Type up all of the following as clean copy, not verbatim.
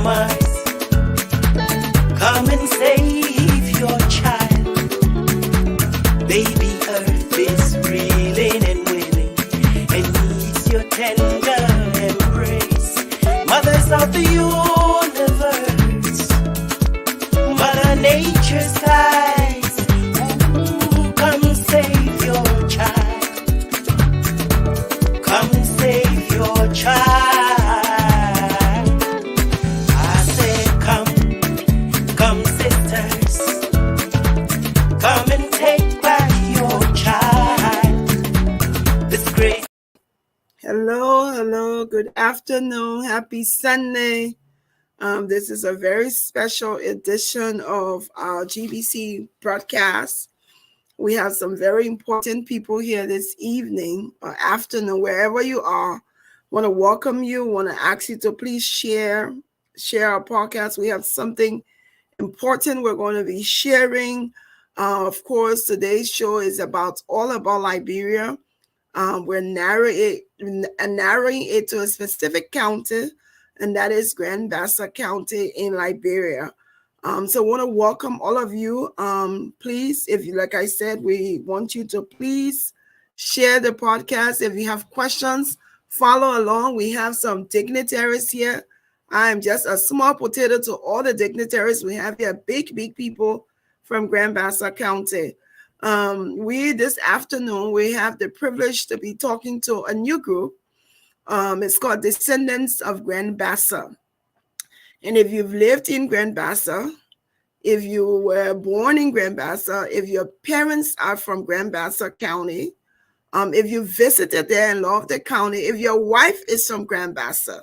mamas, come and save your child. Baby earth is reeling and wailing and needs your tender embrace. Mothers of the universe, Mother Nature's size, ooh, come save your child. Come save your child. I said come sisters, come and take back your child. This great. Hello, good afternoon, happy Sunday. This is a very special edition of our GBC broadcast. We have some very important people here this evening or afternoon, wherever you are. Want to welcome you, want to ask you to please share our podcast. We have something important we're going to be sharing. Of course, today's show is all about Liberia. We're narrowing it to a specific county, and that is Grand Bassa County in Liberia. So I want to welcome all of you. Please, if you, like I said, we want you to please share the podcast. If you have questions, follow along. We have some dignitaries here. I am just a small potato to all the dignitaries we have here, big people from Grand Bassa County. This afternoon, we have the privilege to be talking to a new group. It's called Descendants of Grand Bassa. And if you've lived in Grand Bassa, if you were born in Grand Bassa, if your parents are from Grand Bassa County, if you visited there and love the county, if your wife is from Grand Bassa,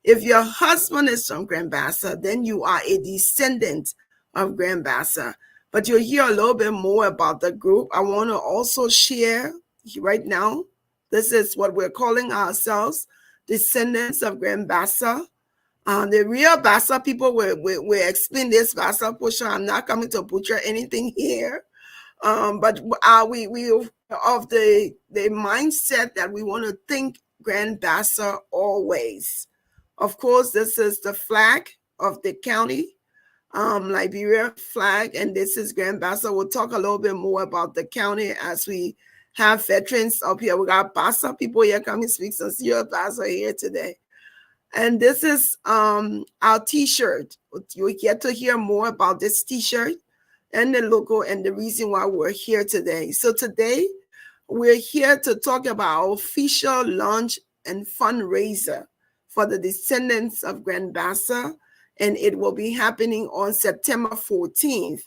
if your husband is from Grand Bassa, then you are a descendant of Grand Bassa. But you'll hear a little bit more about the group. I want to also share right now, this is what we're calling ourselves, Descendants of Grand Bassa. The real Bassa people will explain this Bassa portion. I'm not coming to butcher anything here. But we of the mindset that we want to think Grand Bassa always. Of course, this is the flag of the county, Liberia flag, and this is Grand Bassa. We'll talk a little bit more about the county as we have veterans up here. We got Bassa people here coming speak some serious Bassa here today. And this is our t-shirt. You get to hear more about this t-shirt and the logo and the reason why we're here today. So today, we're here to talk about our official launch and fundraiser for the Descendants of Grand Bassa. And it will be happening on September 14th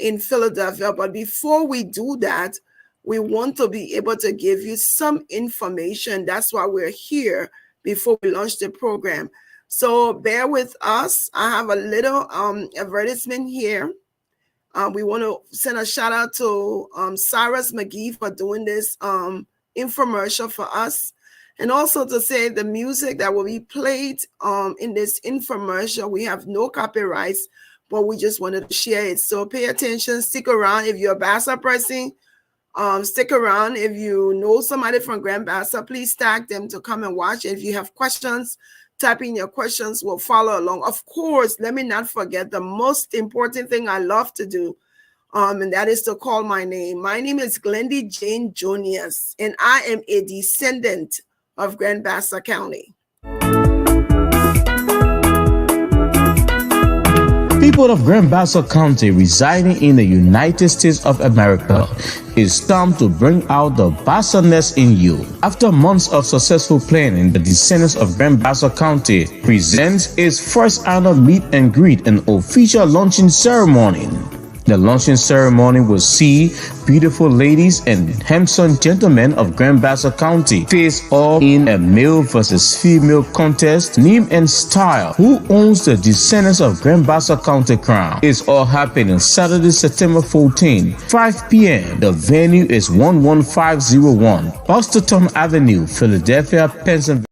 in Philadelphia. But before we do that, we want to be able to give you some information. That's why we're here before we launch the program. So bear with us. I have a little advertisement here. We want to send a shout out to Cyrus McGee for doing this infomercial for us. And also to say the music that will be played in this infomercial, we have no copyrights, but we just wanted to share it. So pay attention, stick around. If you're a Bassa person, stick around. If you know somebody from Grand Bassa, please tag them to come and watch. If you have questions, type in your questions. We'll follow along. Of course, let me not forget the most important thing I love to do, and that is to call my name. My name is Glendy Jane Junius, and I am a descendant of Grand Bassa County. People of Grand Bassa County residing in the United States of America, it's time to bring out the Bassa-ness in you. After months of successful planning, the Descendants of Grand Bassa County presents its first annual meet and greet and official launching ceremony. The launching ceremony will see beautiful ladies and handsome gentlemen of Grand Bassa County face off in a male versus female contest, name and style. Who owns the Descendants of Grand Bassa County crown? It's all happening Saturday, September 14, 5 p.m. The venue is 11501 Osterton Avenue, Philadelphia, Pennsylvania.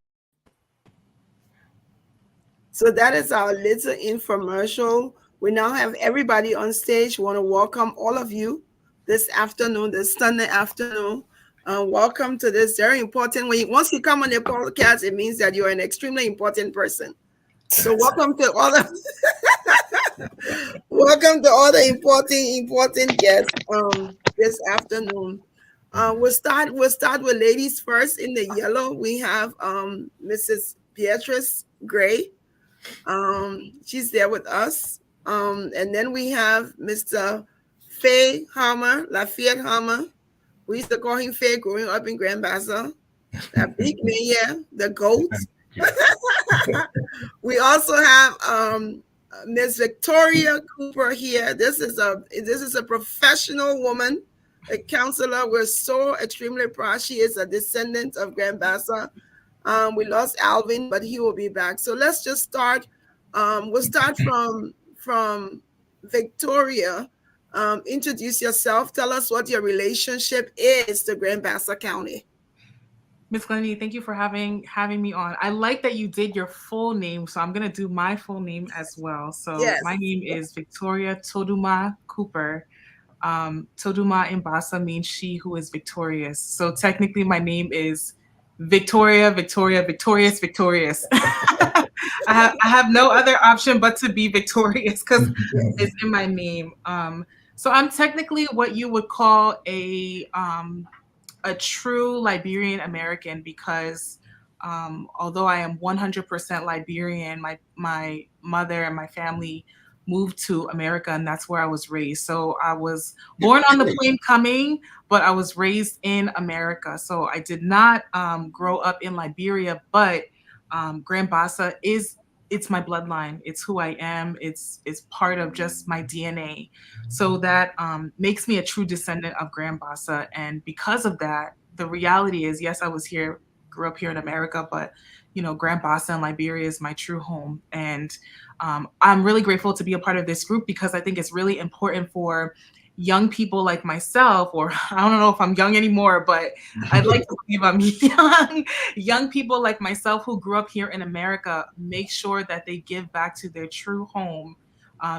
So that is our little infomercial. We now have everybody on stage. We want to welcome all of you this afternoon, this Sunday afternoon. Welcome to this very important. Once you come on the podcast, it means that you're an extremely important person. So welcome to all the welcome to all the important guests this afternoon. We'll start with ladies first. In the yellow, we have Mrs. Beatrice Gray. She's there with us. And then we have Mr. Faye Hammer, Lafayette Hammer. We used to call him Faye growing up in Grand Bassa. That big man, yeah, the goat. We also have Miss Victoria Cooper here. This is a professional woman, a counselor. We're so extremely proud. She is a descendant of Grand Bassa. We lost Alvin, but he will be back. So let's just start. We'll start from Victoria. Introduce yourself. Tell us what your relationship is to Grand Bassa County. Miss Glennie, thank you for having me on. I like that you did your full name, so I'm gonna do my full name as well. So yes. My name is Victoria Toduma Cooper. Toduma in Bassa means she who is victorious. So technically, my name is Victoria, victorious. I have no other option but to be victorious because it's in my name. So I'm technically what you would call a true Liberian American because although I am 100% Liberian, my mother and my family moved to America and that's where I was raised. So I was born on the plane coming, but I was raised in America. So I did not grow up in Liberia, but Grand Bassa it's my bloodline. It's who I am. It's part of just my DNA. So that makes me a true descendant of Grand Bassa. And because of that, the reality is, yes, I grew up here in America, but Grand Bassa and Liberia is my true home. And I'm really grateful to be a part of this group because I think it's really important for young people like myself, or I don't know if I'm young anymore, but I'd like to believe I'm young people like myself who grew up here in America, make sure that they give back to their true home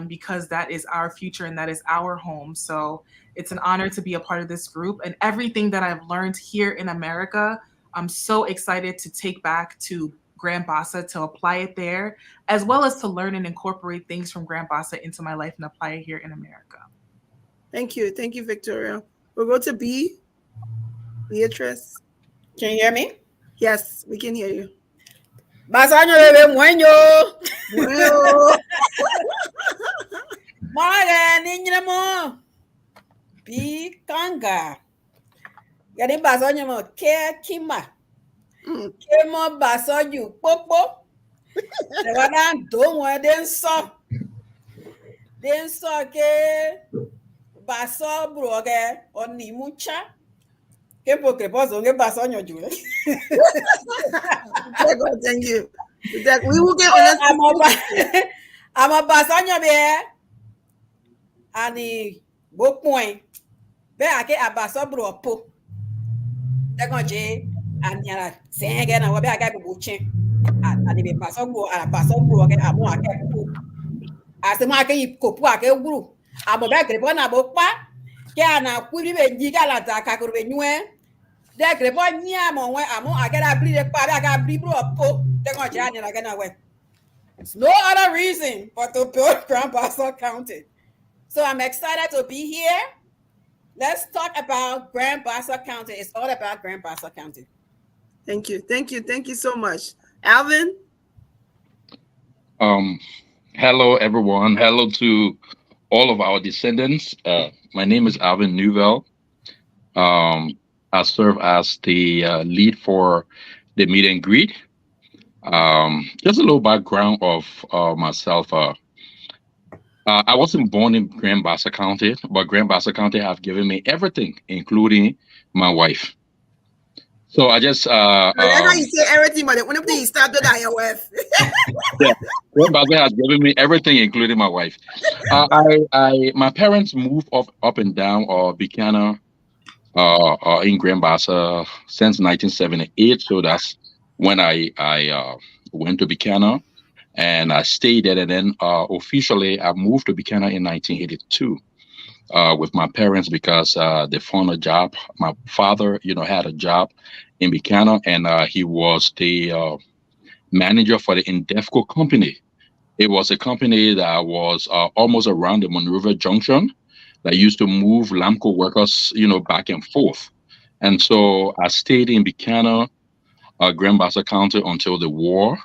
because that is our future and that is our home. So it's an honor to be a part of this group, and everything that I've learned here in America, I'm so excited to take back to Grand Bassa to apply it there, as well as to learn and incorporate things from Grand Bassa into my life and apply it here in America. Thank you, Victoria. We'll go to Beatrice. Can you hear me? Yes, we can hear you. Basanyo bebe mwenyo. Maga ninyina mo. Bi kanga. Yadi basanyo mo ke kima. Ke mo basanyo popo. Dewana do mo den so ke Bassa broge oni mucha. Que porque posso que bassa nyoju. Thank you. We will get honest. I'm a bassa nyobe. Ani bo point. Be ake abassa bro po. Tegonje anyara senge na wabe ake bo chen. Ani be bassa bro ke amo ake po. Asema ake kopu ake guru. Abo be grepo na bo pa ke ana kuri be jiga la ta ka be nyue de grepo nya mo we amo agara bri de pa ga bri bro po de go ja ni na gana we. No other reason but to build Grand Bassa County. So I'm excited to be here. Let's talk about Grand Bassa County. It's all about Grand Bassa County. Thank you so much. Alvin? Hello everyone. Hello to all of our descendants. My name is Alvin Newell. I serve as the lead for the meet and greet. Just a little background of myself. I wasn't born in Grand Bassa County, but Grand Bassa County have given me everything, including my wife. So I just you say everything, but when you start to die, your wife. Yeah, Grand Bassa has given me everything, including my wife. My parents moved up and down Buchanan in Grand Bassa since 1978. So that's when I went to Buchanan and I stayed there. And then officially I moved to Buchanan in 1982 with my parents because they found a job. My father, had a job in Buchanan, and he was the manager for the Indefco company. It was a company that was almost around the Monrovia Junction that used to move Lamco workers, back and forth. And so I stayed in Buchanan, Grand Bassa County until the war.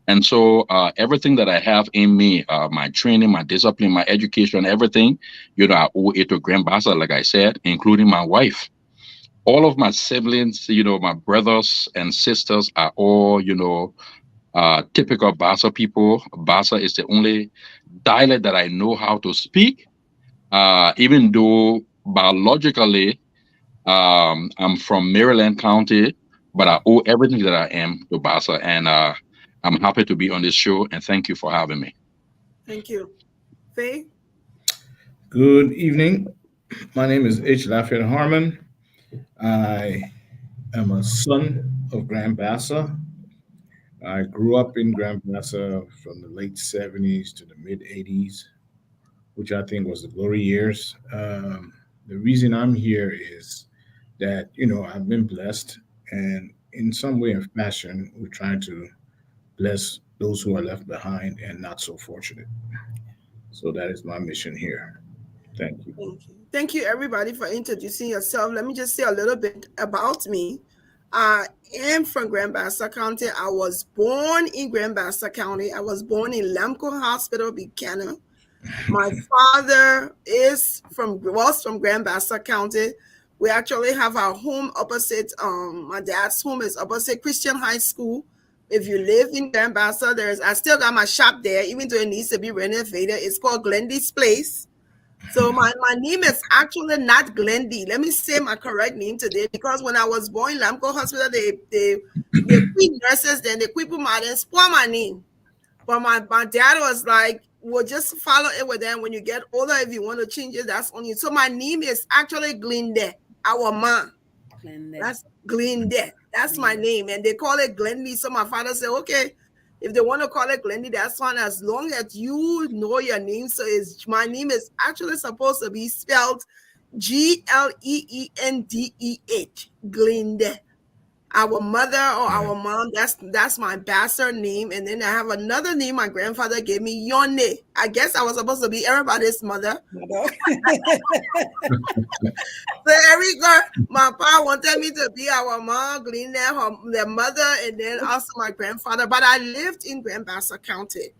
And so everything that I have in me, my training, my discipline, my education, everything, I owe it to Grand Bassa, like I said, including my wife. All of my siblings, my brothers and sisters are all, typical Bassa people. Bassa is the only dialect that I know how to speak, even though biologically I'm from Maryland County, but I owe everything that I am to Bassa. And I'm happy to be on this show, and thank you for having me. Thank you. Faye? Good evening. My name is H. Lafayette Harmon. I am a son of Grand Bassa. I grew up in Grand Bassa from the late 70s to the mid 80s, which I think was the glory years. The reason I'm here is that, I've been blessed, and in some way or fashion, we're trying to bless those who are left behind and not so fortunate. So that is my mission here. Thank you. Thank you. Thank you, everybody, for introducing yourself. Let me just say a little bit about me. I am from Grand Bassa County. I was born in Grand Bassa County. I was born in Lamco Hospital, Buchanan. My father was from Grand Bassa County. We actually have our home opposite. My dad's home is opposite Christian High School. If you live in Grand Bassa, I still got my shop there, even though it needs to be renovated. It's called Glendy's Place. So my name is actually not Glendy. Let me say my correct name today, because when I was born in Lamco Hospital, they quit nurses, then they quit my then spoil my name. But my dad was like, we'll just follow it with them. When you get older, if you want to change it, that's on you. So my name is actually Glenda, our mom. That's Glenda. That's my name. And they call it Glendy. So my father said, okay, if they want to call it Glendy, that's fine, as long as you know your name. So my name is actually supposed to be spelled Glendeh, Glenda. Our mother or our mom, that's my bastard name. And then I have another name my grandfather gave me, Yone. I guess I was supposed to be everybody's mother. So Erica, my pa wanted me to be our mom, Glenda, their mother, and then also my grandfather. But I lived in Grand Bassa County.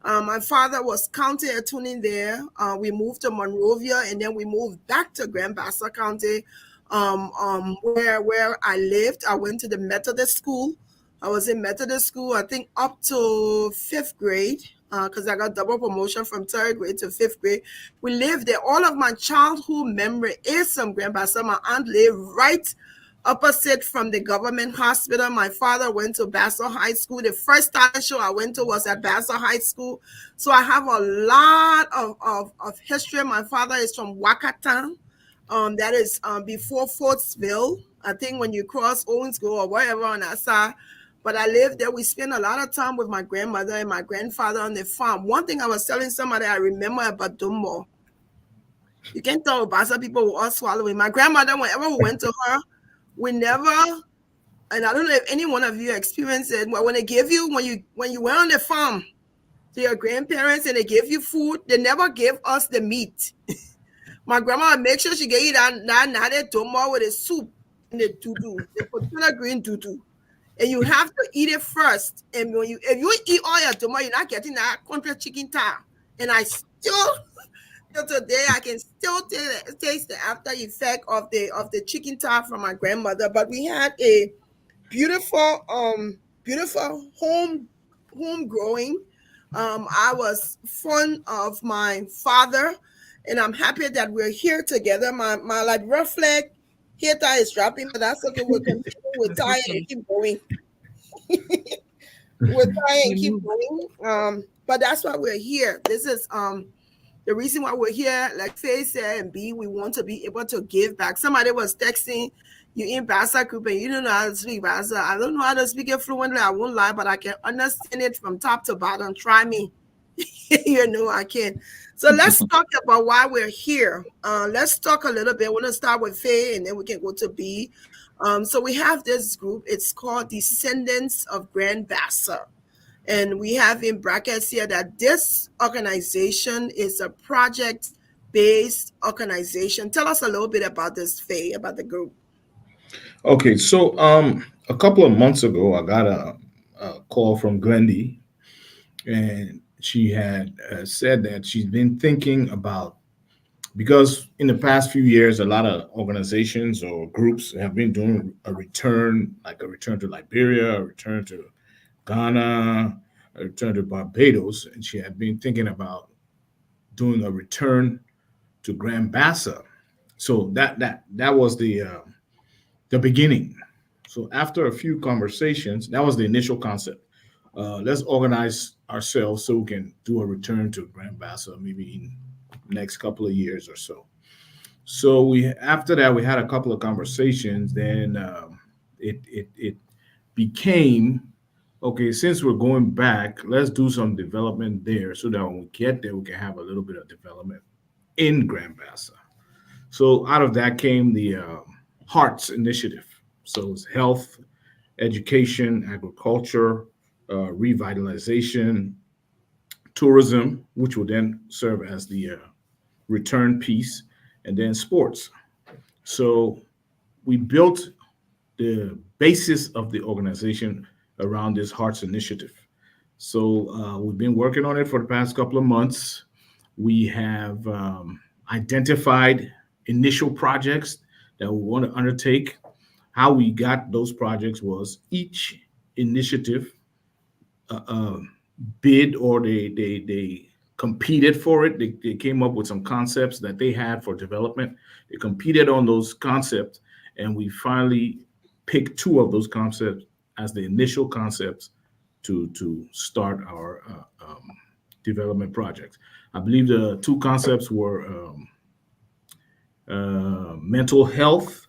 My father was county attorney there. We moved to Monrovia, and then we moved back to Grand Bassa County, where I lived. I went to the Methodist school. I was in Methodist school, I think, up to 5th grade, because I got double promotion from 3rd grade to 5th grade. We lived there. All of my childhood memory is from Grand Bassa. My aunt lived right opposite from the government hospital. My father went to Bassa High School. The first talent show I went to was at Bassa High School. So I have a lot of history. My father is from Wakatan. That is before Fortsville. I think when you cross Owensville or wherever on that side. But I lived there. We spent a lot of time with my grandmother and my grandfather on the farm. One thing I was telling somebody I remember about Dumbo. You can't tell Bassa people were all swallowing. My grandmother, whenever we went to her, we never, and I don't know if any one of you experienced it, but when they give you, when you went on the farm to your grandparents and they give you food, they never gave us the meat. My grandma would make sure she gave you that Dumbo with the soup and the tutu, the potato green tutu. And you have to eat it first. And if you eat all your tomato, you're not getting that country chicken thigh. And I still, till today, I can still taste the after effect of the chicken thigh from my grandmother. But we had a beautiful home growing. I was fond of my father, and I'm happy that we're here together. My like rough leg hair tie is dropping, but that's okay. We'll continue with tie and keep going. We'll try and keep going. But that's why we're here. This is the reason why we're here. Like Faye said, and B, we want to be able to give back. Somebody was texting you in Bassa group and you don't know how to speak Bassa. I don't know how to speak it fluently. I won't lie, but I can understand it from top to bottom. Try me. I can. So let's talk about why we're here. Let's talk a little bit. I want to start with Faye and then we can go to B. So we have this group. It's called Descendants of Grand Bassa. And we have in brackets here that this organization is a project-based organization. Tell us a little bit about this, Faye, about the group. Okay, so a couple of months ago, I got a call from Glendy, and she had said that she's been thinking about, because in the past few years, a lot of organizations or groups have been doing a return, like a return to Liberia, a return to Ghana, a return to Barbados, and she had been thinking about doing a return to Grand Bassa. So that was the beginning. So after a few conversations, that was the initial concept. Let's organize ourselves so we can do a return to Grand Bassa maybe in next couple of years or so. So we after that we had a couple of conversations. Then it became okay. Since we're going back, let's do some development there so that when we get there, we can have a little bit of development in Grand Bassa. So out of that came the Hearts Initiative. So it's health, education, agriculture, revitalization, tourism, which will then serve as the return piece, and then sports. So we built the basis of the organization around this Hearts Initiative. So we've been working on it for the past couple of months. We have identified initial projects that we want to undertake. How we got those projects was each initiative uh, bid, or they competed for it. They came up with some concepts that they had for development. They competed on those concepts, and we finally picked two of those concepts as the initial concepts to start our development projects. I believe the two concepts were mental health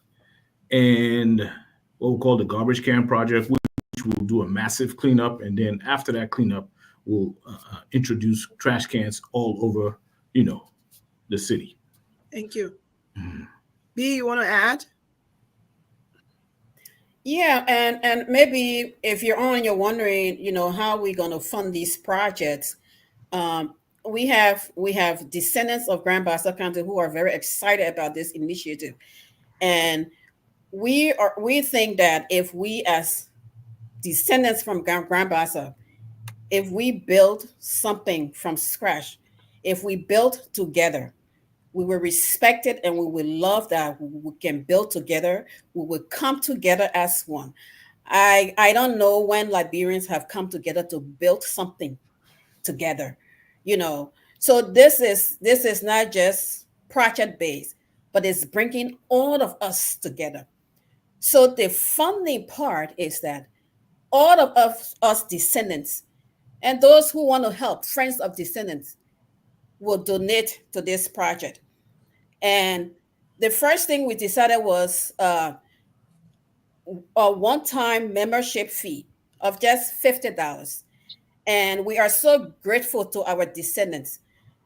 and what we call the garbage can project, which will do a massive cleanup, and then after that cleanup, we'll introduce trash cans all over, the city. Thank you. B, you want to add? Yeah, and maybe if you're on, you're wondering, how are we going to fund these projects? Um, we have descendants of Grand Bassa County who are very excited about this initiative, and we think that if we as descendants from Grand Bassa, if we build something from scratch, if we build together, we will respect it and we will love that we can build together. We will come together as one. I don't know when Liberians have come together to build something together, you know. So this is not just project based, but it's bringing all of us together. So the funding part is that all of us descendants and those who want to help, friends of descendants, will donate to this project. And the first thing we decided was a one-time membership fee of just $50. And we are so grateful to our descendants.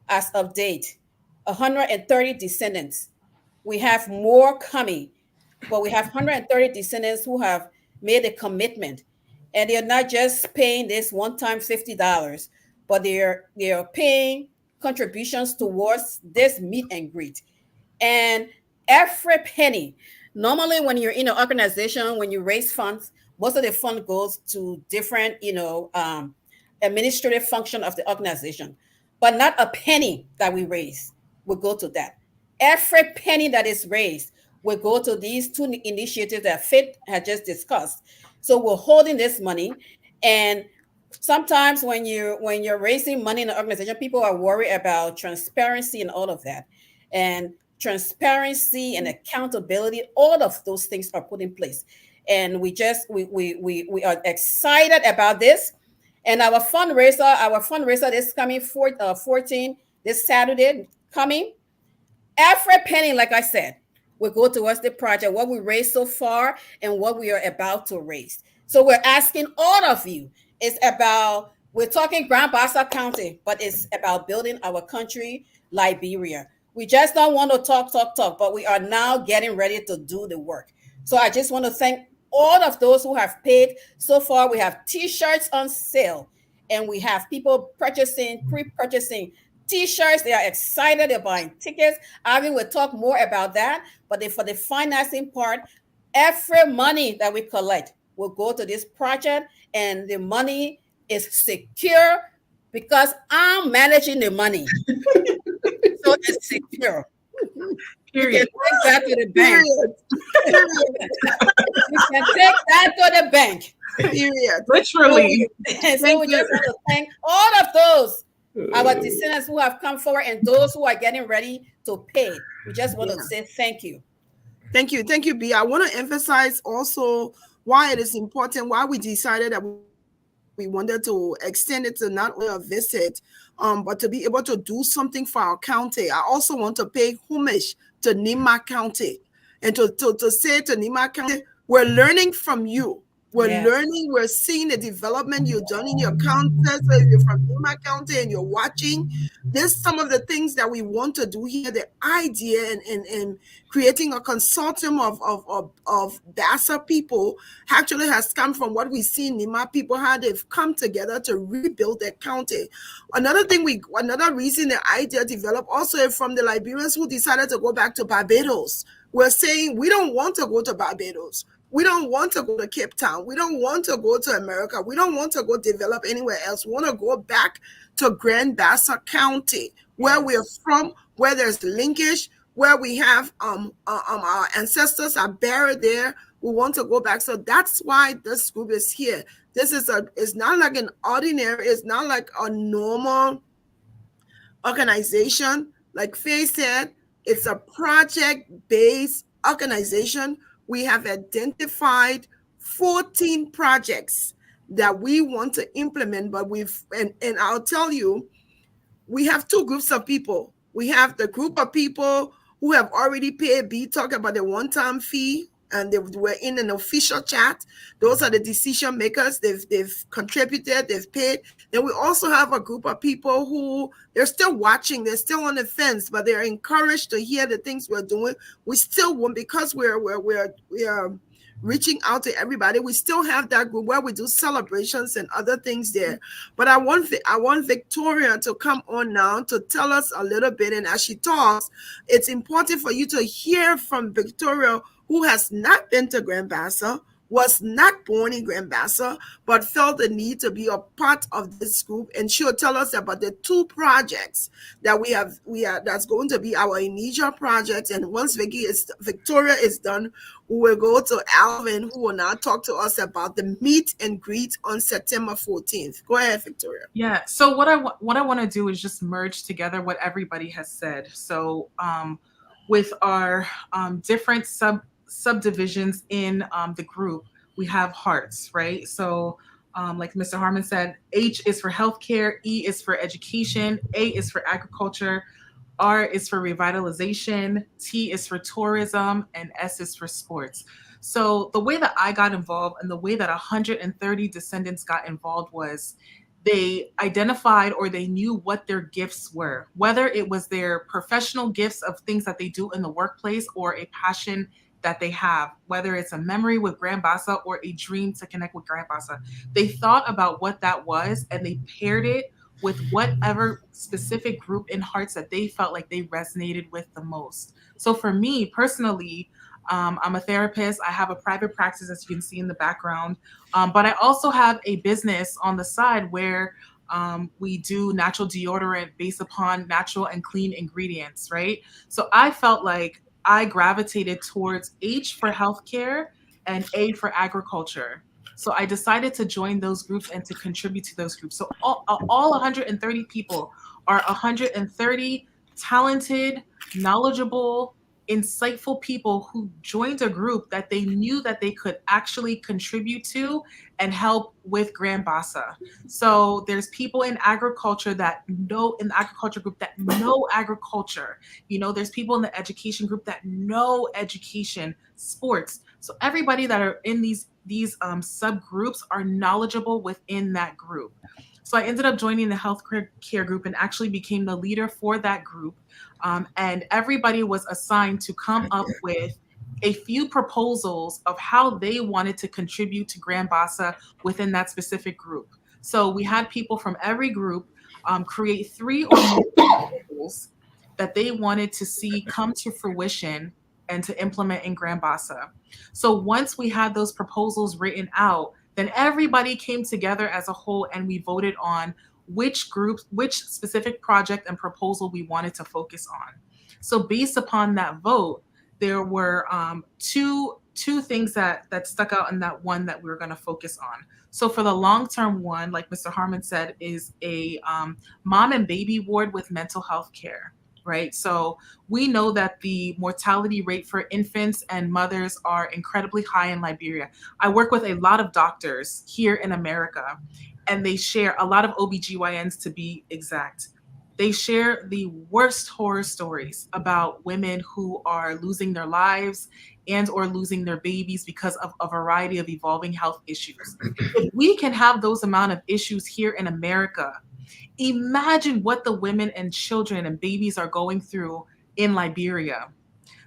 As of date, 130 descendants. We have more coming, but we have 130 descendants who have made a commitment. And they're not just paying this one-time $50, but they're paying contributions towards this meet and greet. And every penny, normally when you're in an organization, when you raise funds, most of the fund goes to different, administrative function of the organization. But not a penny that we raise will go to that. Every penny that is raised will go to these two initiatives that Fit had just discussed. So we're holding this money, and sometimes when you're raising money in an organization, people are worried about transparency and all of that. And transparency and accountability, all of those things are put in place. And we are excited about this. And our fundraiser is coming 14 this Saturday coming. Every penny, like I said, will go towards the project, what we raised so far and what we are about to raise. So we're asking all of you, we're talking Grand Bassa County, but it's about building our country, Liberia. We just don't want to talk, but we are now getting ready to do the work. So I just want to thank all of those who have paid so far. We have t-shirts on sale, and we have people purchasing, pre-purchasing T-shirts. They are excited. They're buying tickets. Arvin will talk more about that. But for the financing part, every money that we collect will go to this project, and the money is secure because I'm managing the money. So it's secure. You can Period. take that to the bank. Period. You can take that to the bank. Period. Literally. So Thank we you. just want to thank all of those, our descendants who have come forward and those who are getting ready to pay. We just want to say thank you. Thank you. Thank you, B. I want to emphasize also why it is important, why we decided that we wanted to extend it to not only a visit, but to be able to do something for our county. I also want to pay homage to Nima County and to say to Nima County, we're learning from you. We're learning, we're seeing the development you've done in your county. So if you're from Nima County and you're watching, there's some of the things that we want to do here. The idea and creating a consortium of Bassa people actually has come from what we see in Nima people, how they've come together to rebuild their county. Another reason the idea developed also from the Liberians who decided to go back to Barbados. We're saying we don't want to go to Barbados. We don't want to go to Cape Town. We don't want to go to America. We don't want to go develop anywhere else. We want to go back to Grand Bassa County, where we're from, where there's linkage, where we have our ancestors are buried there. We want to go back. So that's why this group is here. It's not like an ordinary, it's not like a normal organization. Like Faye said, it's a project-based organization. We have identified 14 projects that we want to implement, but and I'll tell you, we have two groups of people. We have the group of people who have already paid. B talked about the one-time fee, and they were in an official chat. Those are the decision makers. They've contributed, they've paid. Then we also have a group of people who they're still watching, they're still on the fence, but they're encouraged to hear the things we're doing. We still want, because we are reaching out to everybody. We still have that group where we do celebrations and other things there. But I want Victoria to come on now to tell us a little bit. And as she talks, it's important for you to hear from Victoria, who has not been to Grand Bassa, was not born in Grand Bassa, but felt the need to be a part of this group. And she'll tell us about the two projects that we have that's going to be our initial projects. And once Victoria is done, we will go to Alvin, who will now talk to us about the meet and greet on September 14th. Go ahead, Victoria. Yeah. So what I want to do is just merge together what everybody has said. So with our different subdivisions in the group, we have hearts, right? So like Mr. Harmon said, H is for healthcare, E is for education, A is for agriculture, R is for revitalization, T is for tourism, and S is for sports. So the way that I got involved and the way that 130 descendants got involved was they identified or they knew what their gifts were, whether it was their professional gifts of things that they do in the workplace or a passion that they have, whether it's a memory with Grand Bassa or a dream to connect with Grand Bassa. They thought about what that was and they paired it with whatever specific group in hearts that they felt like they resonated with the most. So for me personally, I'm a therapist. I have a private practice, as you can see in the background. But I also have a business on the side where we do natural deodorant based upon natural and clean ingredients, right? So I felt like I gravitated towards H for healthcare and A for agriculture. So I decided to join those groups and to contribute to those groups. So all 130 people are 130 talented, knowledgeable, insightful people who joined a group that they knew that they could actually contribute to and help with Grand Bassa. So there's people in agriculture that know, in the agriculture group that know agriculture. You know, there's people in the education group that know education, sports. So everybody that are in these subgroups are knowledgeable within that group. So I ended up joining the health care group and actually became the leader for that group. And everybody was assigned to come up with a few proposals of how they wanted to contribute to Grand Bassa within that specific group. So we had people from every group create 3 or more goals that they wanted to see come to fruition and to implement in Grand Bassa. So once we had those proposals written out, then everybody came together as a whole and we voted on which group, which specific project and proposal we wanted to focus on. So based upon that vote, there were two things that stuck out in that one that we were going to focus on. So for the long term one, like Mr. Harmon said, is a mom and baby ward with mental health care. Right. So we know that the mortality rate for infants and mothers are incredibly high in Liberia. I work with a lot of doctors here in America, and they share a lot of OBGYNs to be exact. They share the worst horror stories about women who are losing their lives and or losing their babies because of a variety of evolving health issues. If we can have those amount of issues here in America, imagine what the women and children and babies are going through in Liberia.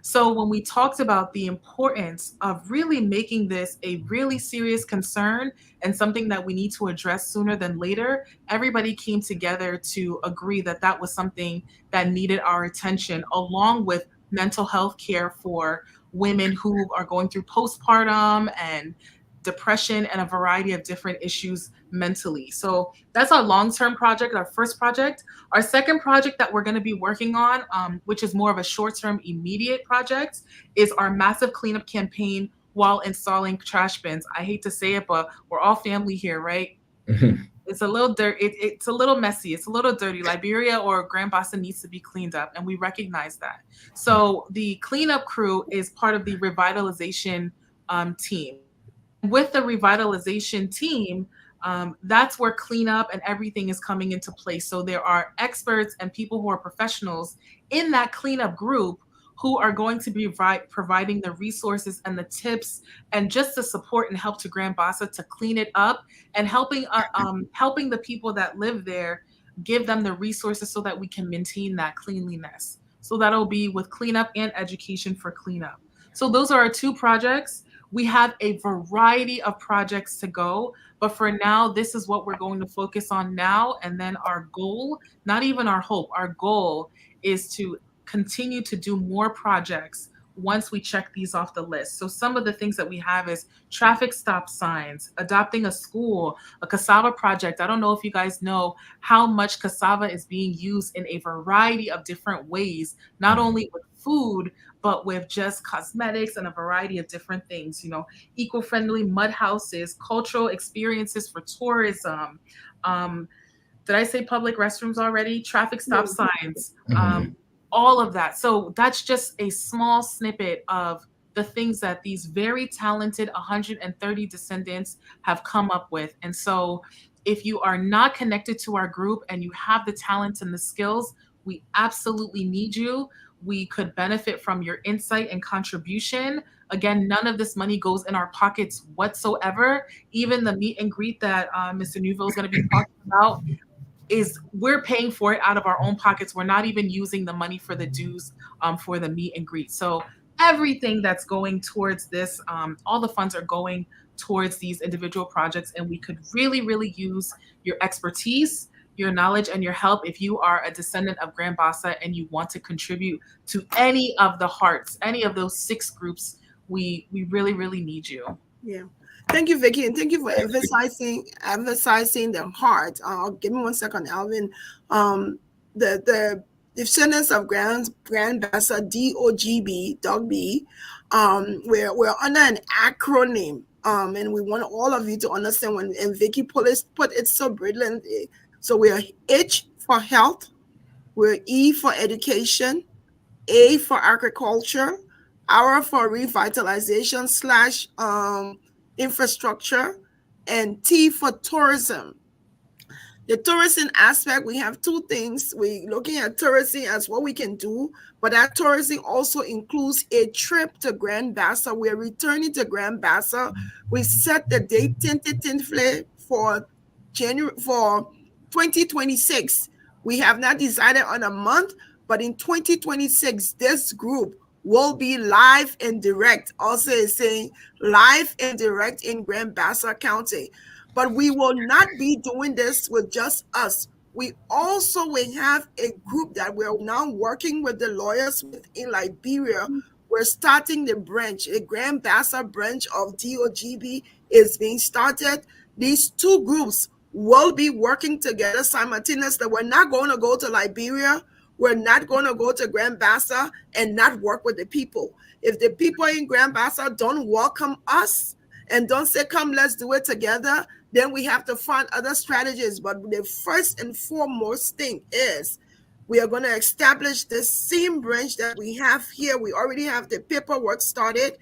So when we talked about the importance of really making this a really serious concern and something that we need to address sooner than later, everybody came together to agree that that was something that needed our attention, along with mental health care for women who are going through postpartum and depression and a variety of different issues mentally. So that's our long-term project, our first project. Our second project that we're going to be working on, which is more of a short-term immediate project, is our massive cleanup campaign while installing trash bins. I hate to say it, but we're all family here, right? It's a little it's a little messy. It's a little dirty. Liberia or Grand Bassa needs to be cleaned up, and we recognize that. So the cleanup crew is part of the revitalization team. And with the revitalization team, that's where cleanup and everything is coming into place. So there are experts and people who are professionals in that cleanup group who are going to be providing the resources and the tips and just the support and help to Grand Bassa to clean it up, and helping the people that live there, give them the resources so that we can maintain that cleanliness. So that'll be with cleanup and education for cleanup. So those are our 2 projects. We have a variety of projects to go, but for now, this is what we're going to focus on now. And then our goal, not even our hope, our goal is to continue to do more projects once we check these off the list. So some of the things that we have is traffic stop signs, adopting a school, a cassava project. I don't know if you guys know how much cassava is being used in a variety of different ways, not only with food, but with just cosmetics and a variety of different things, eco-friendly mud houses, cultural experiences for tourism. Did I say public restrooms already? Traffic stop signs, all of that. So that's just a small snippet of the things that these very talented 130 descendants have come up with. And so if you are not connected to our group and you have the talents and the skills, we absolutely need you. We could benefit from your insight and contribution. Again, none of this money goes in our pockets whatsoever. Even the meet and greet that Mr. Newville is going to be talking about, is we're paying for it out of our own pockets. We're not even using the money for the dues for the meet and greet. So everything that's going towards this, all the funds are going towards these individual projects, and we could really, really use your expertise, your knowledge, and your help if you are a descendant of Grand Bassa and you want to contribute to any of the hearts, any of those 6 groups. We really, really need you. Yeah. Thank you, Vicky, and thank you for emphasizing the heart. Give me 1 second, Alvin. The Descendants of Grand Bassa, DOGB, Dog B. We're under an acronym, and we want all of you to understand when. And Vicky put it so brilliantly. So we are H for health, we're E for education, A for agriculture, R for revitalization / infrastructure, and T for tourism. The tourism aspect, we have 2 things. We're looking at tourism as what we can do, but that tourism also includes a trip to Grand Bassa. We're returning to Grand Bassa. We set the date tentatively for January for 2026. We have not decided on a month, but in 2026, this group will be live and direct. Also, is saying live and direct in Grand Bassa County. But we will not be doing this with just us. We also will have a group that we're now working with the lawyers with in Liberia. We're starting the branch, a Grand Bassa branch of DOGB is being started. These two groups will be working together simultaneously. We're not going to go to Liberia. We're not going to go to Grand Bassa and not work with the people. If the people in Grand Bassa don't welcome us and don't say, come, let's do it together, then we have to find other strategies. But the first and foremost thing is we are going to establish the same branch that we have here. We already have the paperwork started.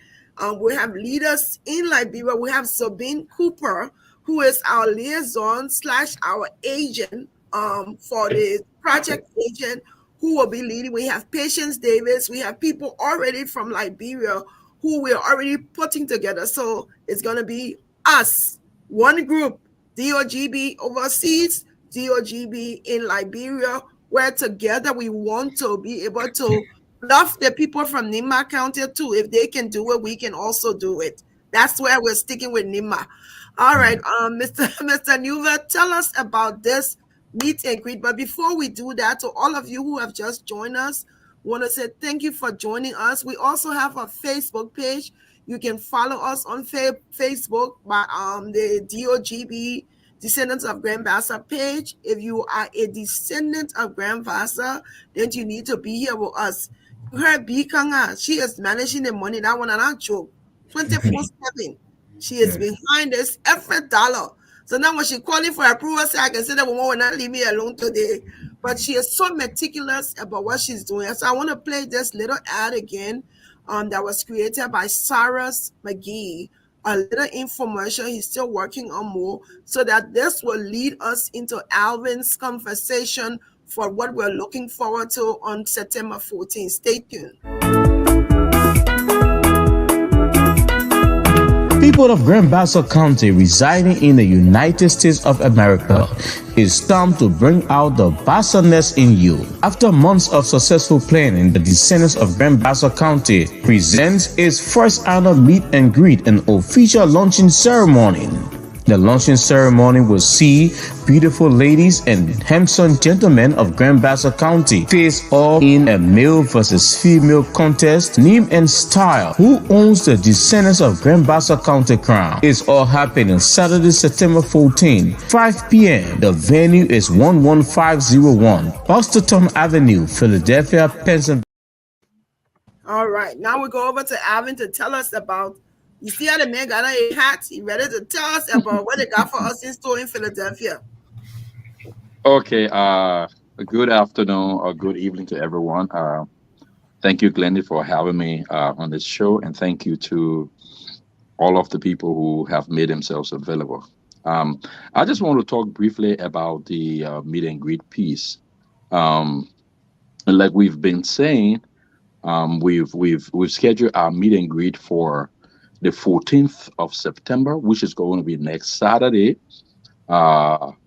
We have leaders in Liberia. We have Sabine Cooper, who is our liaison / our agent for the project agent who will be leading. We have Patience Davis. We have people already from Liberia who we're already putting together. So it's going to be us, one group, DOGB overseas, DOGB in Liberia, where together we want to be able to love the people from Nima County too. If they can do it, we can also do it. That's where we're sticking with Nima. All right, Mr. Newell, tell us about this meet and greet. But before we do that, to all of you who have just joined us, want to say thank you for joining us. We also have a Facebook page. You can follow us on Facebook by the DOGB Descendants of Grand Bassa page. If you are a descendant of Grand Bassa, then you need to be here with us. You heard B Kanga, she is managing the money. That one not joke. 24/7. She is behind this every dollar. So now when she calling for approval, say I can say that woman will not leave me alone today. But she is so meticulous about what she's doing. So I want to play this little ad again that was created by Cyrus McGee. A little infomercial. He's still working on more so that this will lead us into Alvin's conversation for what we're looking forward to on September 14th. Stay tuned. People of Grand Bassa County residing in the United States of America, it's time to bring out the Bassa-ness in you. After months of successful planning, the Descendants of Grand Bassa County presents its first annual meet and greet and official launching ceremony. The launching ceremony will see beautiful ladies and handsome gentlemen of Grand Bassa County face off in a male versus female contest, name and style. Who owns the Descendants of Grand Bassa County crown? It's all happening Saturday, September 14, 5 p.m. The venue is 11501 Boston Avenue, Philadelphia, Pennsylvania. All right, now we go over to Alvin to tell us about. You see how the man got a hat? He ready to tell us about what they got for us in store in Philadelphia. Okay. Good afternoon or good evening to everyone. Thank you, Glendy, for having me on this show, and thank you to all of the people who have made themselves available. I just want to talk briefly about the meet and greet piece. And like we've been saying, we've scheduled our meet and greet for the 14th of September, which is going to be next Saturday,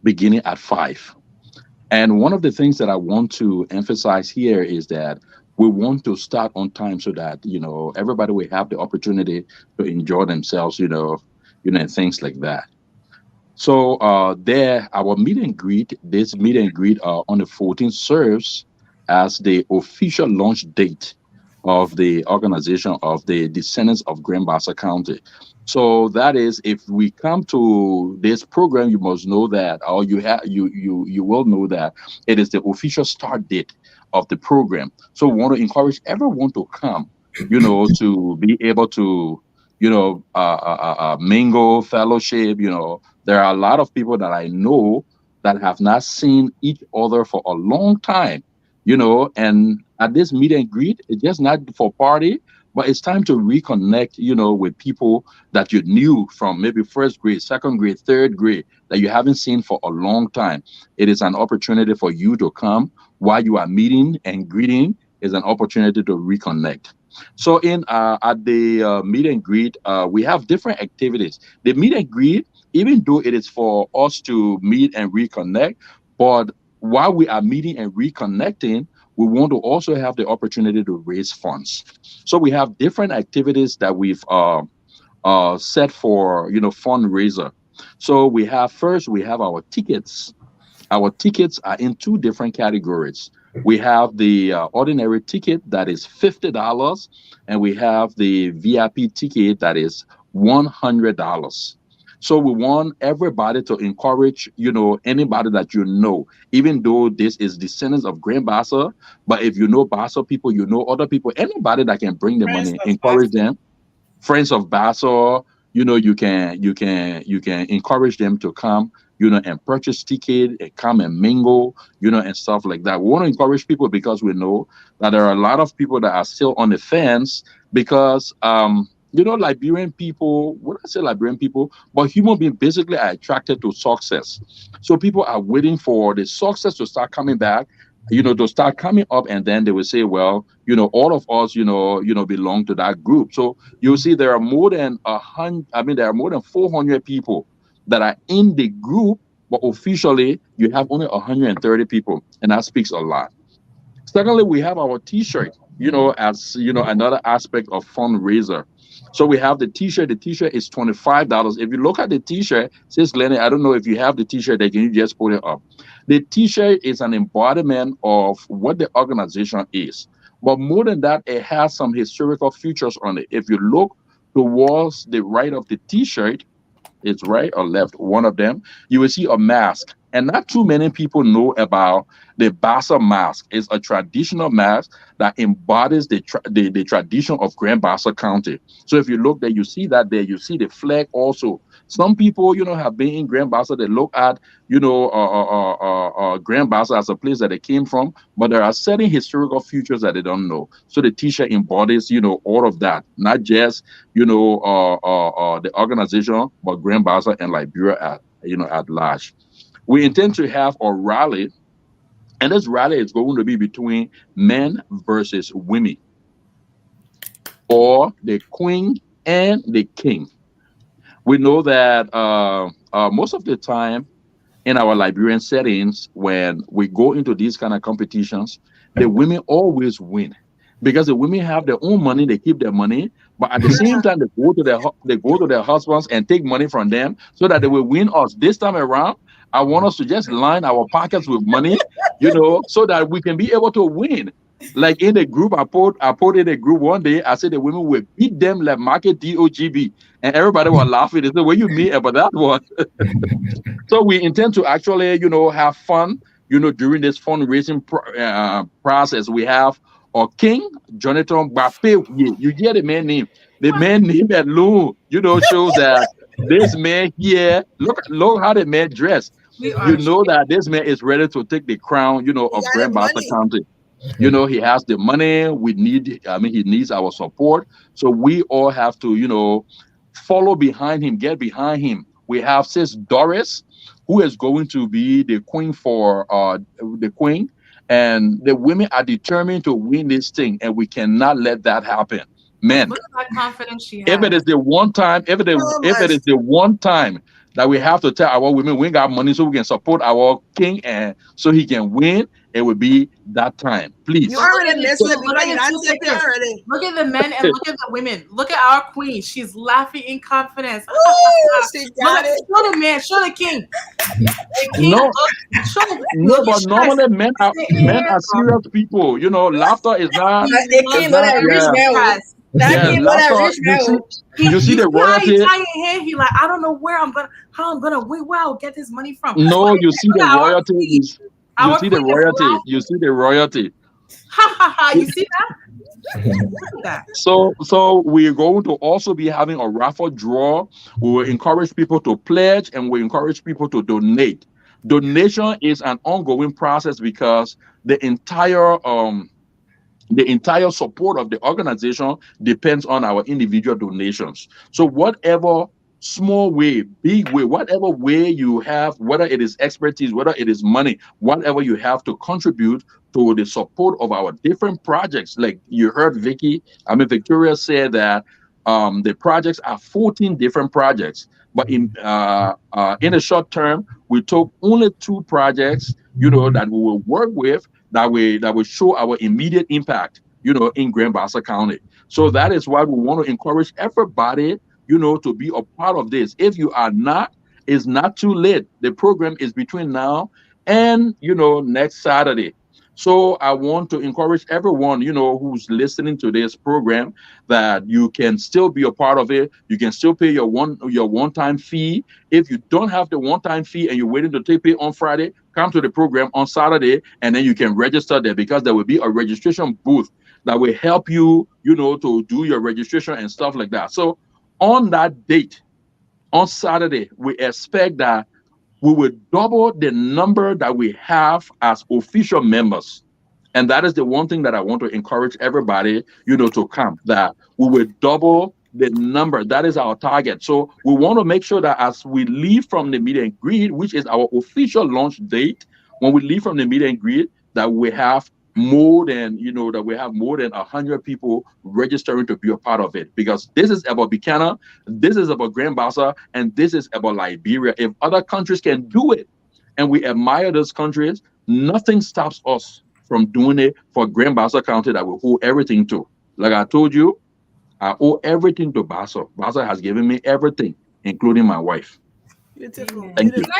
beginning at 5. And one of the things that I want to emphasize here is that we want to start on time so that, everybody will have the opportunity to enjoy themselves, and things like that. So our meet and greet, this meet and greet on the 14th serves as the official launch date of the organization of the Descendants of Grand Bassa County. So that is, if we come to this program, you must know that, or you will know that it is the official start date of the program. So we want to encourage everyone to come, to be able to, mingle, fellowship. There are a lot of people that I know that have not seen each other for a long time. And at this meet and greet, it's just not for party, but it's time to reconnect, with people that you knew from maybe first grade, second grade, third grade, that you haven't seen for a long time. It is an opportunity for you to come while you are meeting and greeting is an opportunity to reconnect. So at the meet and greet, we have different activities. The meet and greet, even though it is for us to meet and reconnect, but while we are meeting and reconnecting, we want to also have the opportunity to raise funds. So we have different activities that we've set for, fundraiser. So we have our tickets. Our tickets are in two different categories. We have the ordinary ticket that is $50, and we have the VIP ticket that is $100. So we want everybody to encourage, anybody that even though this is Descendants of Grand Bassa, but if you know Bassa people, you know other people, anybody that can bring the Friends money, of encourage Bassa. them. Friends of Bassa, you can encourage them to come, and purchase ticket and come and mingle, and stuff like that. We want to encourage people because we know that there are a lot of people that are still on the fence because Liberian people, when I say Liberian people, but human beings basically are attracted to success. So people are waiting for the success to start coming back, to start coming up, and then they will say, well, all of us, belong to that group. So you'll see there are more than 100. I mean, there are more than 400 people that are in the group, but officially you have only 130 people, and that speaks a lot. Secondly, we have our T-shirt, as another aspect of fundraiser. So we have the T-shirt. The T-shirt is $25. If you look at the T-shirt, says Lenny, I don't know if you have the T-shirt there. Can you just put it up? The T-shirt is an embodiment of what the organization is. But more than that, it has some historical features on it. If you look towards the right of the T-shirt, it's right or left, one of them, you will see a mask. And not too many people know about the Bassa mask. It's a traditional mask that embodies the tradition of Grand Bassa County. So if you look there, you see that there, you see the flag also. Some people, have been in Grand Bassa, they look at, Grand Bassa as a place that they came from, but there are certain historical features that they don't know. So the t-shirt embodies, all of that, not just, the organization, but Grand Bassa and Liberia at large. We intend to have a rally, and this rally is going to be between men versus women, or the queen and the king. We know that most of the time in our Liberian settings, when we go into these kind of competitions, the women always win because the women have their own money, they keep their money, but at the same time they go to their husbands and take money from them so that they will win us. This time around, I want us to just line our pockets with money, so that we can be able to win. Like in the group, I put in a group one day. I said the women will beat them like market DOGB, and everybody was laughing. They said, "What you mean about that one?" So we intend to actually, have fun, during this fundraising process. We have our King Jonathan Bape. You hear the man name. The man name alone, shows that this man here, look how the man dressed. We are. You know that this man is ready to take the crown, He of got the Grand Bassa money. County. He has the money. He needs our support. So we all have to, follow behind him, get behind him. We have Sis Doris, who is going to be the queen for the queen. And the women are determined to win this thing, and we cannot let that happen. Man, Look at that confidence she if it has. is the one time, So if it much. is the one time that we have to tell our women we got money so we can support our king and so he can win, it would be that time. You Please. already missed it Look because at you the done two take it pictures. already. Look at the men and look at the women. Look at our queen. She's laughing in confidence. Ooh, she Look got at, it. show the man, show the king. The king, No, no, look, but he's stressed. normally men are Sit men here, are serious people. Laughter is not he The is king looks know not that rich yeah. man. Oh. stressed. That Yeah, king know that laughter rich man. Oh. you see You the see how he royalty. tie your hair? He like, I don't know how I'm gonna wait, where I'll get this money from. No, you see Look the at our royalty. queen. You Our see the queen is royalty. You laughing. see the royalty. Ha ha ha. You see that? Look at that. So we're going to also be having a raffle draw. We will encourage people to pledge, and we encourage people to donate. Donation is an ongoing process because the entire um the entire support of the organization depends on our individual donations. So whatever small way, big way, whatever way you have, whether it is expertise, whether it is money, whatever you have to contribute to the support of our different projects. Like you heard Victoria said that the projects are 14 different projects. But in a short term, we took only two projects, that we will work with that will show our immediate impact, in Grand Bassa County. So that is why we want to encourage everybody, to be a part of this. If you are not, It's not too late. The program is between now and next Saturday. So I want to encourage everyone, who's listening to this program, that you can still be a part of it. You can still pay your one-time fee. If you don't have the one-time fee and you're waiting to take it on Friday, come to the program on Saturday, and then you can register there, because there will be a registration booth that will help you, to do your registration and stuff like that. So on that date, on Saturday, we expect that we will double the number that we have as official members. And that is the one thing that I want to encourage everybody, to come, that we will double the number. That is our target. So we want to make sure that as we leave from the meet and greet, which is our official launch date, when we leave from the meet and greet, that we have more than, that we have more than 100 people registering to be a part of it. Because this is about Buchanan, this is about Grand Bassa, and this is about Liberia. If other countries can do it, and we admire those countries, nothing stops us from doing it for Grand Bassa County that we owe everything to. Like I told you, I owe everything to Bassa. Bassa has given me everything, including my wife. Beautiful. Thank you. Can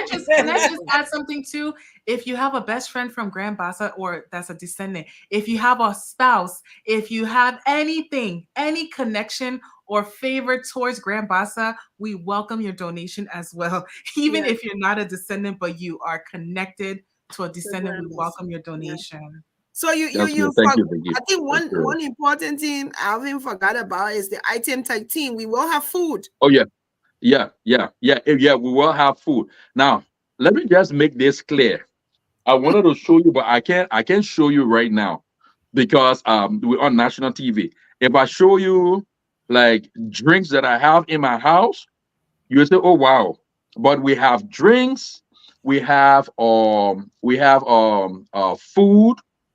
I just add something too? If you have a best friend from Grand Bassa, or that's a descendant, if you have a spouse, if you have anything, any connection or favor towards Grand Bassa, we welcome your donation as well. Even if you're not a descendant, but you are connected to a descendant, we welcome your donation. So you Thank you, Vicky. I think one important thing Alvin forgot about is the item 13. We will have food. Oh yeah. We will have food. Now, let me just make this clear. I wanted to show you, but I can't show you right now, because we're on national TV. If I show you like drinks that I have in my house, you say, "Oh wow!" But we have drinks, we have food,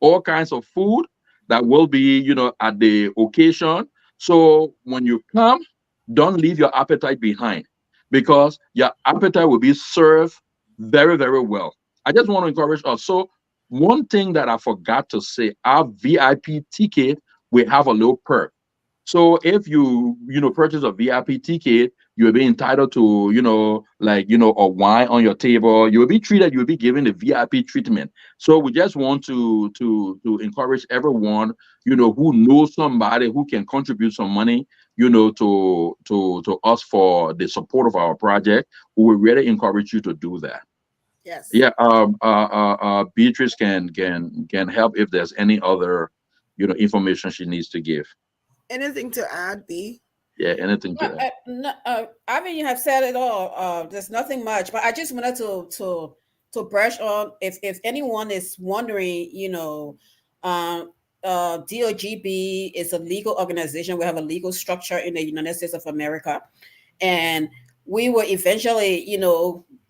all kinds of food that will be at the occasion. So when you come, don't leave your appetite behind, because your appetite will be served very, very well. I just want to encourage us. So one thing that I forgot to say, our VIP ticket, we have a little perk. So if you purchase a VIP ticket, you will be entitled to a wine on your table. You will be treated. You will be given the VIP treatment. So we just want to encourage everyone who knows somebody who can contribute some money to us for the support of our project. We will really encourage you to do that. Yes. Yeah. Beatrice can help if there's any other information she needs to give. Anything to add, B? Yeah, anything to add? I mean, you have said it all. There's nothing much, but I just wanted to brush on if anyone is wondering, DOGB is a legal organization. We have a legal structure in the United States of America, and we will eventually,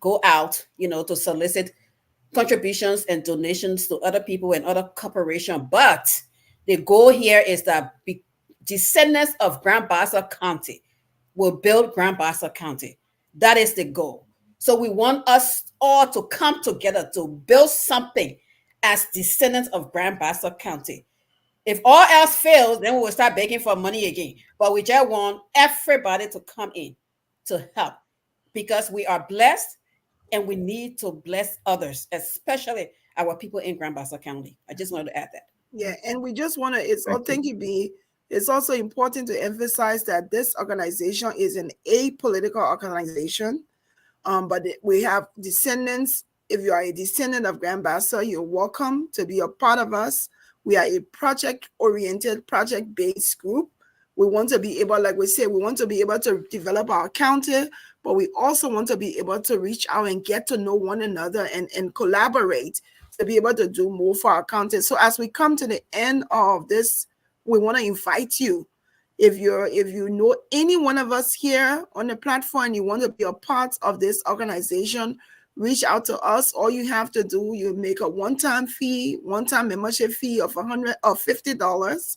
go out, to solicit contributions and donations to other people and other corporations. But the goal here is that descendants of Grand Bassa County will build Grand Bassa County. That is the goal. So we want us all to come together to build something as descendants of Grand Bassa County. If all else fails, then we will start begging for money again. But we just want everybody to come in to help, because we are blessed and we need to bless others, especially our people in Grand Bassa County. I just wanted to add that. Yeah, and we just want to, thank you, B. It's also important to emphasize that this organization is an apolitical organization, but we have descendants. If you are a descendant of Grand Bassa, you're welcome to be a part of us. We are a project-oriented, project-based group. We want to be able, like we said, we want to be able to develop our county, but we also want to be able to reach out and get to know one another and collaborate to be able to do more for our county. So as we come to the end of this, we want to invite you. If you know any one of us here on the platform and you want to be a part of this organization, reach out to us. All you have to do, you make a one-time membership fee of $100 or $50.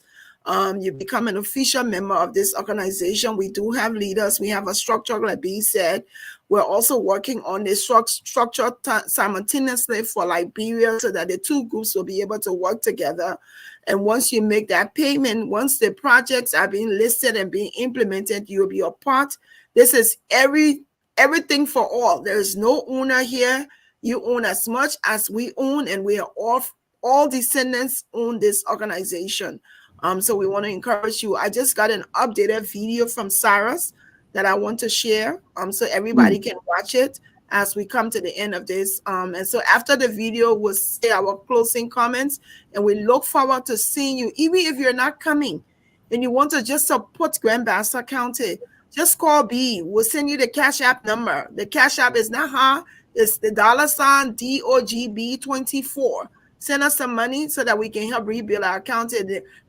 You become an official member of this organization. We do have leaders. We have a structure, like B said. We're also working on the structure simultaneously for Liberia, so that the two groups will be able to work together. And once you make that payment, once the projects are being listed and being implemented, you'll be a part. This is every everything for all. There's no owner here. You own as much as we own, and we are all descendants own this organization. So we want to encourage you. I just got an updated video from Cyrus that I want to share, so everybody can watch it as we come to the end of this. And so after the video, we'll say our closing comments, and we look forward to seeing you. Even if you're not coming and you want to just support Grand Bassa County, just call B. We'll send you the Cash App number. The Cash App is not it's the $ DOGB24. Send us some money so that we can help rebuild our county.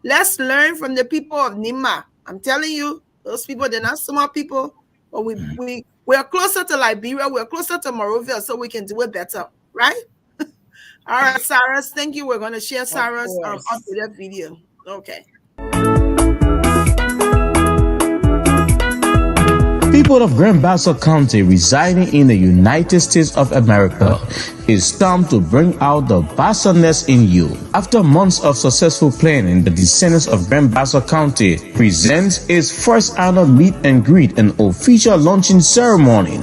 Let's learn from the people of Nima. I'm telling you, those people, they're not smart people, but we're closer to Liberia, we're closer to Monrovia, so we can do it better, right? All right, Cyrus, thank you. We're going to share Cyrus' updated video. Okay. People of Grand Bassa County residing in the United States of America, it's time to bring out the Bassa-ness in you. After months of successful planning, the Descendants of Grand Bassa County presents its first annual meet and greet and official launching ceremony.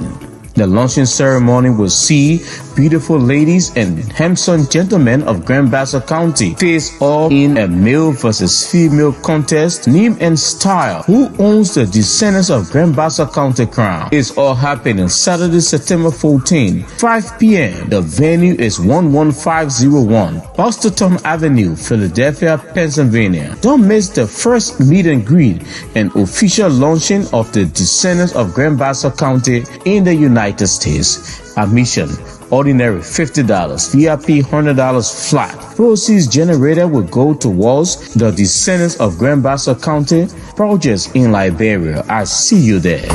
The launching ceremony will see beautiful ladies and handsome gentlemen of Grand Bassa County face off in a male versus female contest, name and style. Who owns the Descendants of Grand Bassa County crown? It's all happening Saturday, September 14, 5 p.m. The venue is 11501 Boston Avenue, Philadelphia, Pennsylvania. Don't miss the first meet and greet and official launching of the Descendants of Grand Bassa County in the United States. Admission ordinary $50, VIP $100 flat. Proceeds generated will go towards the Descendants of Grand Bassa County projects in Liberia. I see you there.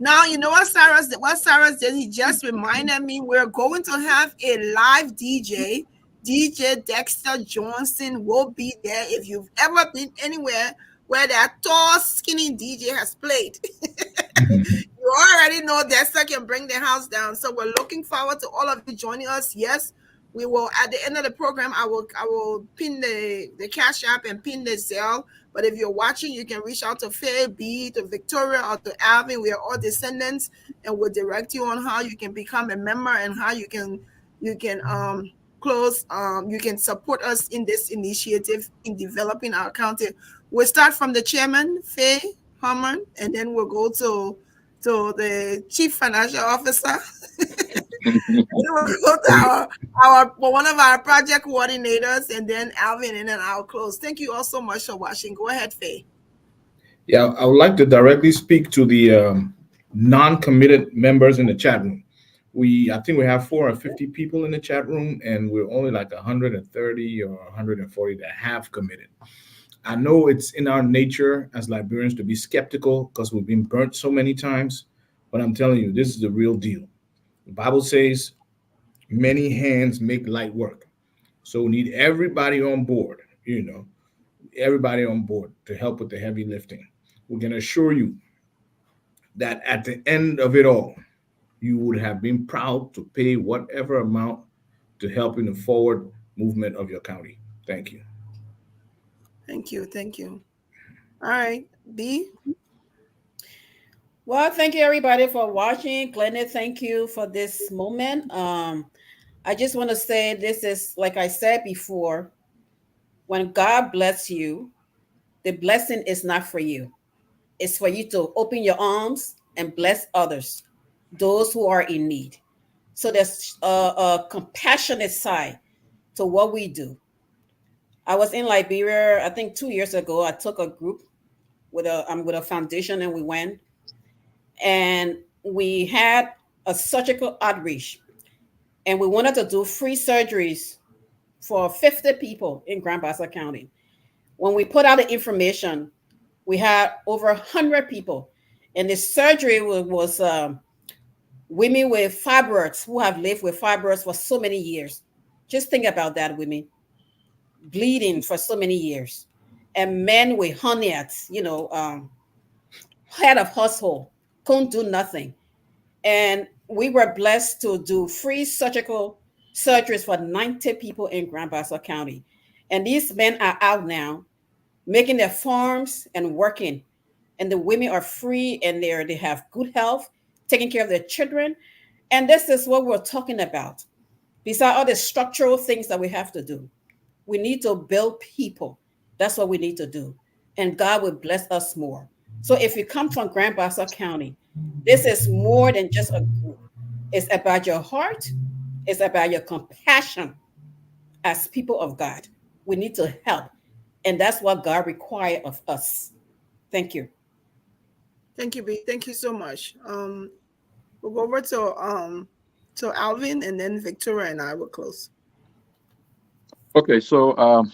Now, you know what Cyrus did? He just reminded me we're going to have a live DJ. DJ Dexter Johnson will be there. If you've ever been anywhere where that tall, skinny DJ has played, you already know Dexter can bring the house down. So we're looking forward to all of you joining us. Yes, we will. At the end of the program, I will pin the Cash App and pin the Zelle. But if you're watching, you can reach out to Faye, B, to Victoria, or to Alvin. We are all descendants, and we'll direct you on how you can become a member and how you can you can support us in this initiative in developing our county. We'll start from the chairman, Faye Harmon, and then we'll go to the chief financial officer. We'll go to our one of our project coordinators, and then Alvin, and then I'll close. Thank you all so much for watching. Go ahead, Faye. Yeah, I would like to directly speak to the non-committed members in the chat room. I think we have 450 people in the chat room, and we're only like 130 or 140 that have committed. I know it's in our nature as Liberians to be skeptical because we've been burnt so many times, but I'm telling you, this is the real deal. The Bible says many hands make light work. So we need everybody on board, everybody on board to help with the heavy lifting. We can assure you that at the end of it all, you would have been proud to pay whatever amount to help in the forward movement of your county. Thank you. Thank you. Thank you. All right, B. Well, thank you everybody for watching. Glenn, thank you for this moment. I just want to say this is, like I said before, when God bless you, the blessing is not for you. It's for you to open your arms and bless others, those who are in need. So there's a compassionate side to what we do. I was in Liberia, I think 2 years ago. I took a group with a foundation, and we went, and we had a surgical outreach, and we wanted to do free surgeries for 50 people in Grand Bassa County. When we put out the information, we had over 100 people, and the surgery was women with fibroids who have lived with fibroids for so many years. Just think about that, women. bleeding for so many years, and men with honeyats, head of household, couldn't do nothing. And we were blessed to do free surgical surgeries for 90 people in Grand Bassa County. And these men are out now making their farms and working. And the women are free and they have good health, taking care of their children. And this is what we're talking about. Besides all the structural things that we have to do, we need to build people. That's what we need to do. And God will bless us more. So if you come from Grand Bassa County, this is more than just a group. It's about your heart. It's about your compassion as people of God. We need to help. And that's what God requires of us. Thank you. Thank you, B. Thank you so much. We'll go over to Alvin, and then Victoria and I will close. Okay, so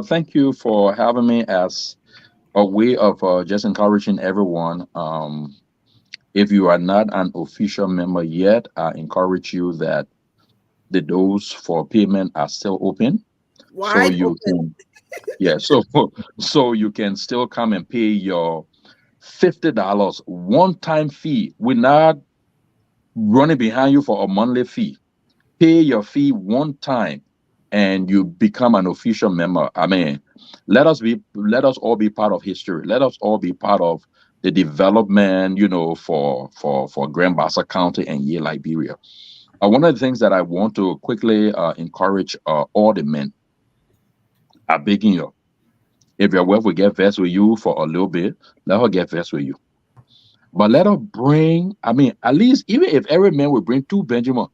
thank you for having me as a way of just encouraging everyone. If you are not an official member yet, I encourage you that the doors for payment are still open, so Wide you open. can, yeah, so you can still come and pay your $50 one-time fee. We're not running behind you for a monthly fee. Pay your fee one time and you become an official member. I mean, let us all be part of history. Let us all be part of the development, for Grand Bassa County and Ye Liberia. One of the things that I want to quickly encourage all the men, I begging you, if your wife will get vexed with you for a little bit, let her get vexed with you. But let her bring, I mean, at least even if every man will bring two Benjamin,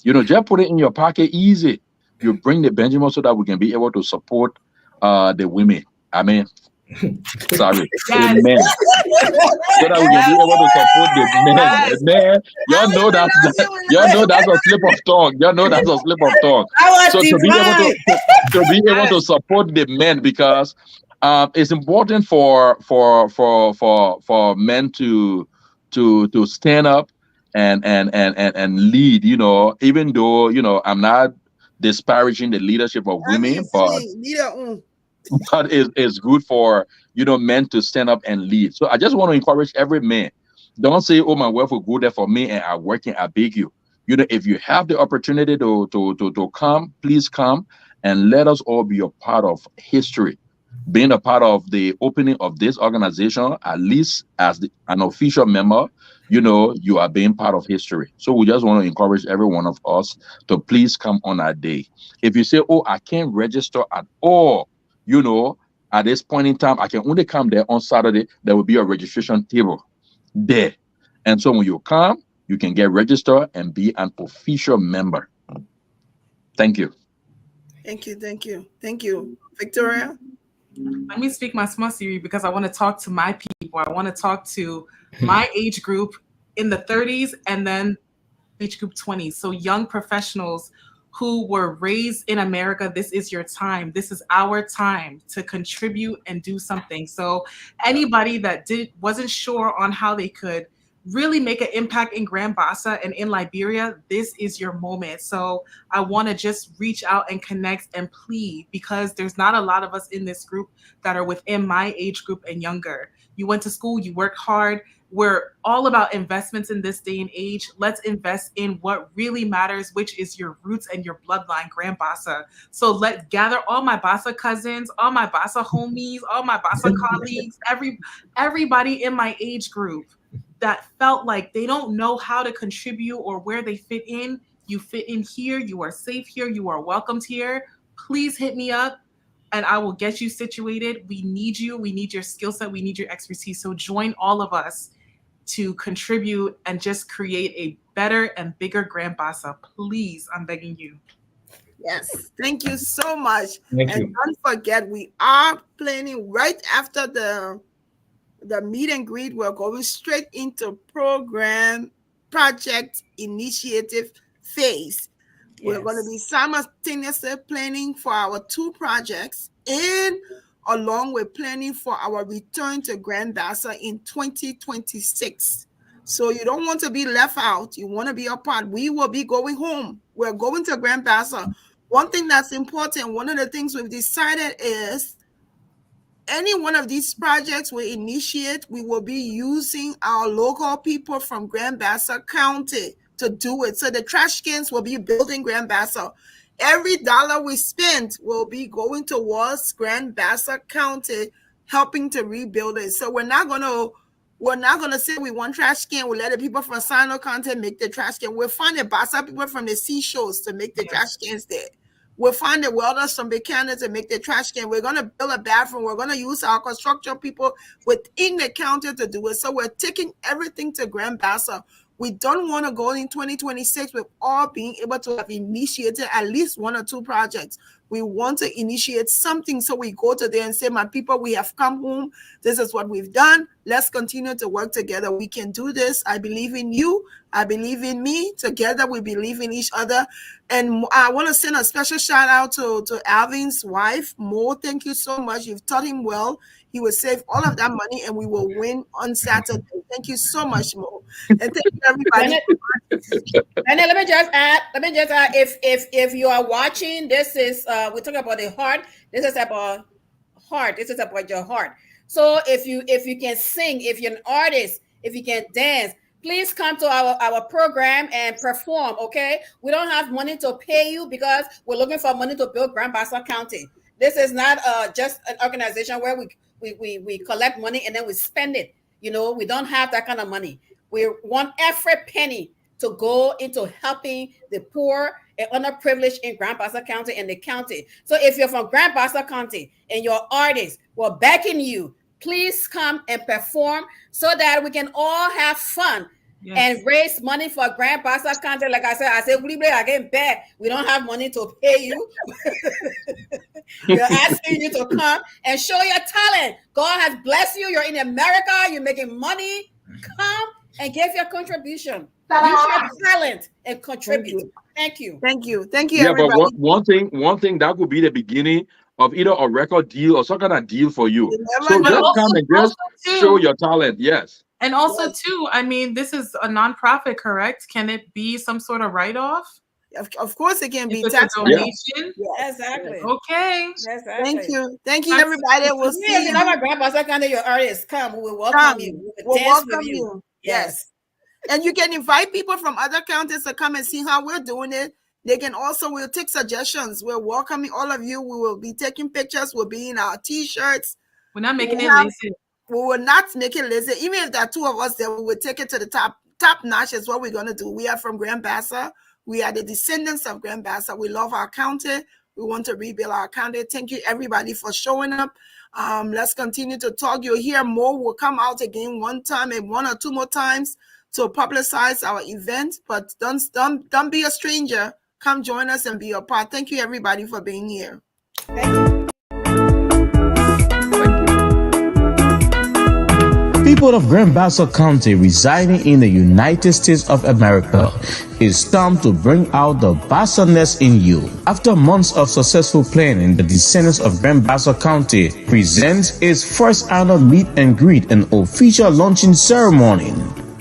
just put it in your pocket easy. You bring the Benjamin so that we can be able to support the women. I mean, sorry, the Yes. men. So that we can be able to support the men. Yes. Man, y'all know that's a slip of tongue. Y'all know that's a slip of tongue. That So was to be able divine. to be able to Yes. support the men, because it's important for men to stand up and lead. Even though I'm not disparaging the leadership of I mean, women, but neither. it's good for men to stand up and lead. So I just want to encourage every man. Don't say, "Oh, my wife will go there for me and I'm working." I beg you. If you have the opportunity to come, please come and let us all be a part of history. Being a part of the opening of this organization, at least as an official member, you are being part of history. So we just want to encourage every one of us to please come on that day. If you say, "Oh, I can't register at all," you know, at this point in time, I can only come there on Saturday. There will be a registration table there. And so when you come, you can get registered and be an official member. Thank you. Thank you, Victoria. Let me speak my small series because I want to talk to my people. I want to talk to my age group in the 30s and then age group 20s. So young professionals who were raised in America. This is your time. This is our time to contribute and do something. So anybody that wasn't sure on how they could really make an impact in Grand Bassa and in Liberia, this is your moment. So I want to just reach out and connect and plead, because there's not a lot of us in this group that are within my age group and younger. You went to school, you worked hard. We're all about investments in this day and age. Let's invest in what really matters, which is your roots and your bloodline, Grand Bassa. So let's gather all my Bassa cousins, all my Bassa homies, all my Bassa colleagues, everybody in my age group that felt like they don't know how to contribute or where they fit in. You fit in here. You are safe here. You are welcomed here. Please hit me up and I will get you situated. We need you. We need your skill set. We need your expertise. So join all of us to contribute and just create a better and bigger Grand Bassa. Please, I'm begging you. Yes, thank you so much. Thank And you. don't forget, we are planning right after the meet and greet. We're going straight into program project initiative phase. We're going to be simultaneously planning for our two projects and along with planning for our return to Grand Bassa in 2026. So you don't want to be left out. You want to be a part. We will be going home. We're going to Grand Bassa one thing that's important, one of the things we've decided is any one of these projects we initiate, we will be using our local people from Grand Bassa County to do it. So the trash cans will be built in Grand Bassa. Every dollar we spend will be going towards Grand Bassa County, helping to rebuild it. So we're not gonna say we want trash can. We'll let the people from Sino County make the trash can. We'll find the Bassa people from the seashores to make the trash cans there. We'll find the welders from Buchanan to make the trash can. We're going to build a bathroom. We're going to use our construction people within the county to do it. So we're taking everything to Grand Bassa. We don't want to go in 2026 with all being able to have initiated at least one or two projects. We want to initiate something, so we go to there and say, my people, we have come home. This is what we've done. Let's continue to work together. We can do this. I believe in you. I believe in me. Together, we believe in each other. And I want to send a special shout out to Alvin's wife, Mo. Thank you so much. You've taught him well. He will save all of that money and we will win on Saturday. Thank you so much, Mo. And thank you, everybody. And then let me just add, if you are watching, this is we're talking about the heart. This is about heart. This is about your heart. So if you can sing, if you're an artist, if you can dance, please come to our program and perform. Okay, we don't have money to pay you because we're looking for money to build Grand Bassa County. This is not just an organization where we collect money and then we spend it. You know, we don't have that kind of money. We want every penny to go into helping the poor and underprivileged in Grand Bassa County and the county. So if you're from Grand Bassa County and you're artists, we're backing you. Please come and perform so that we can all have fun. Yes. And raise money for Grand Bassa County. Like I said, we again back. We don't have money to pay you. We're asking you to come and show your talent. God has blessed you. You're in America. You're making money. Come and give your contribution. Use your talent and contribute. Thank you. Yeah, everybody. But one thing that could be the beginning of either a record deal or some kind of deal for you. So just come and just show your talent. Yes. And also, too, I mean, this is a nonprofit, correct? Can it be some sort of write-off? Of course, it can be tax donation. Yeah, exactly. Okay. Exactly. Thank you, everybody. We'll see you. If you have a Grand Bassa County, your artists, come. We will welcome you. We'll welcome you. Yes. And you can invite people from other counties to come and see how we're doing it. They can also, we'll take suggestions. We're welcoming all of you. We will be taking pictures. We'll be in our T-shirts. We're not making it lazy. We will not make it lazy. Even if there are two of us there, we will take it to the top notch is what we're going to do. We are from Grand Bassa. We are the descendants of Grand Bassa. We love our county. We want to rebuild our county. Thank you, everybody, for showing up. Let's continue to talk. You'll hear more. We'll come out again one time and one or two more times to publicize our event. But don't be a stranger. Come join us and be a part. Thank you, everybody, for being here. Thank you. People of Grand Bassa County residing in the United States of America, it's time to bring out the Bassa-ness in you. After months of successful planning, the Descendants of Grand Bassa County presents its first annual meet and greet and official launching ceremony.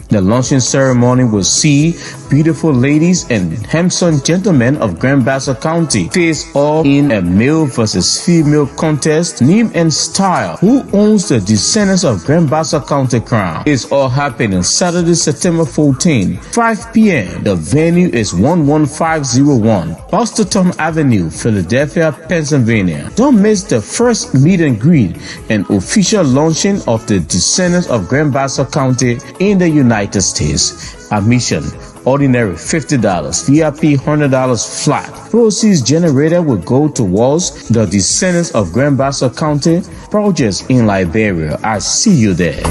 The launching ceremony will see beautiful ladies and handsome gentlemen of Grand Bassa County face off in a male versus female contest, name and style. Who owns the Descendants of Grand Bassa County crown? It's all happening Saturday, September 14, 5 p.m. The venue is 11501 Osterton Avenue, Philadelphia, Pennsylvania. Don't miss the first meet and greet and official launching of the Descendants of Grand Bassa County in the United States. Admission ordinary $50, VIP $100 flat. Proceeds generated will go towards the Descendants of Grand Bassa County projects in Liberia. I see you there.